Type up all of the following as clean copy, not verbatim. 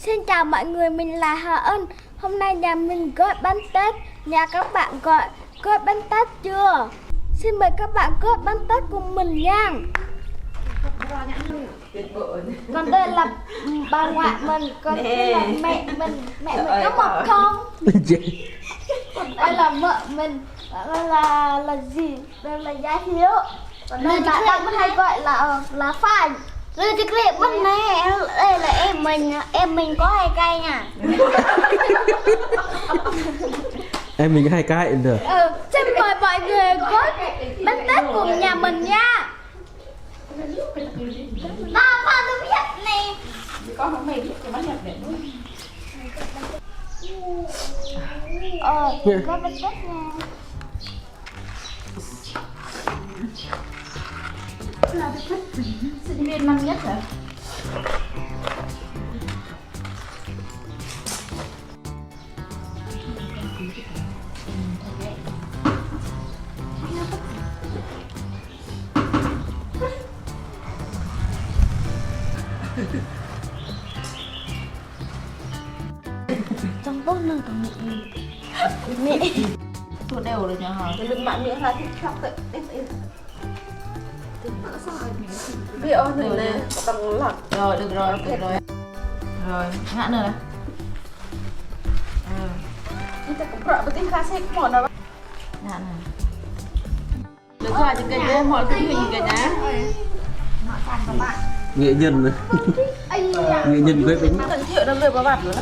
Xin chào mọi người, mình là Hà Ân. Hôm nay nhà mình gói bánh tét. Nhà các bạn gói bánh tét chưa? Xin mời các bạn gói bánh tét cùng mình nha. Còn đây là bà ngoại mình, còn đây là mẹ mình. Mẹ mình có một con. Đây là vợ mình. Đây là gì? Đây là Gia Hiếu. Còn đây là bạn hay gọi là Phan. Rồi cái clip bánh này, đây là em mình có 2 cây nha. Em mình có 2 cái được. Xin mời mọi người gói bánh tét cùng nhà mình nha. Ba tôi biết nè. Con không mày biết cái bánh nhập để Gói bánh tét nha. sinh viên năm nhất hả? Trong bốc nương của mẹ. Tôi đều rồi nhờ hả? Đừng bạn miệng ra thích khóc đấy. Rượu này nè, bằng lọt. Rồi, được rồi. Rồi, ngã nữa này. Kita keprak betul kasih mau apa? Ngã này. Được rồi, thì cái vô mọi thứ hình cả nhá. Nghệ nhân mà. Nghệ nhân với bánh. Tận triệu đâm được vào mặt rồi.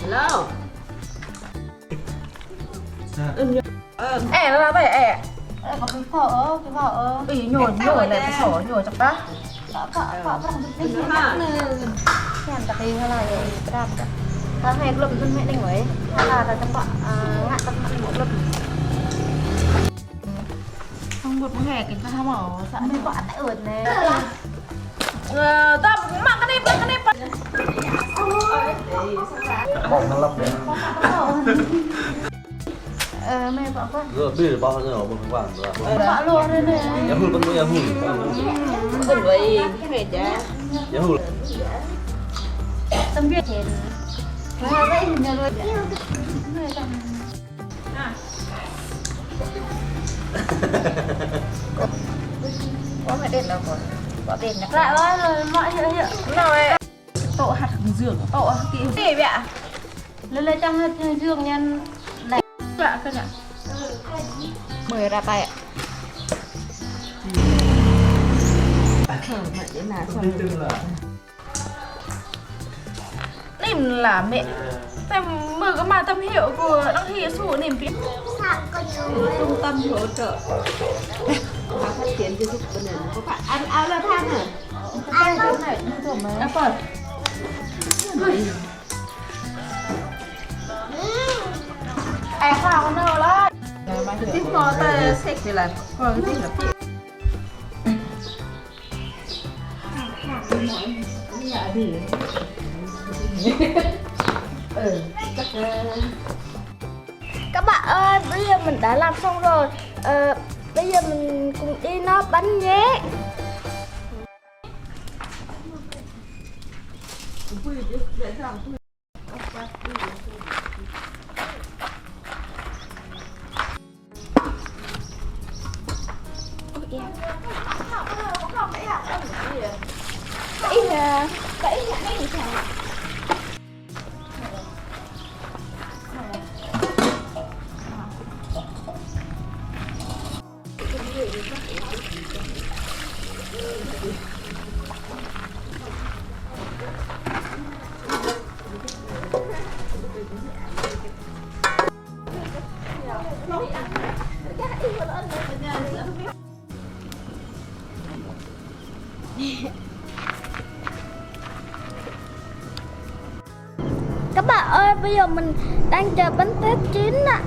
Hello. Nó ra vậy ẻ. Có cái phở. Ý nhồi này, cái sổ nhồi trong đó. Xem tập đi hay là làm đó. Tháng này lúc dân mẹ định ấy là trong bạn ngại tâm một lúc. Không một hẻ cái sao mà sẵn mấy quả tại ớt nè. Tao mang cái này. Bỏng nó lấp đấy. Mẹ bảo con. Rồi bây giờ bao giờ một vàng rồi. Bảo luôn đây này. Em hùn con em hùn. Đừng vậy, cái này cha. Em hùn. Tâm viết trên. Vậy thì nhờ rồi. Có phải đền đâu rồi. Có đền nhắc Lại ơi, mọi chuyện hiện. Rồi. tổ hạt dường tổ kỹ Gì vậy ạ? Lên trong giường nhân này. dạ cơ nhỉ. Mời ra tay ạ. Nìm là mẹ Tâm mở cái mà tâm hiệu của đăng ký số nìm biết Trung tâm hỗ trợ phát triển giáo dục bên này có phải ăn áo là than à? ai cái này như thế mà Apple Ai khoa con đâu đó. Tiếp có ta xách thì là còn cái gì là Các bạn ơi, bây giờ mình đã làm xong rồi. Bây giờ mình cùng đi nấu bánh nhé. Các bạn ơi, bây giờ mình đang chờ bánh tét chín ạ.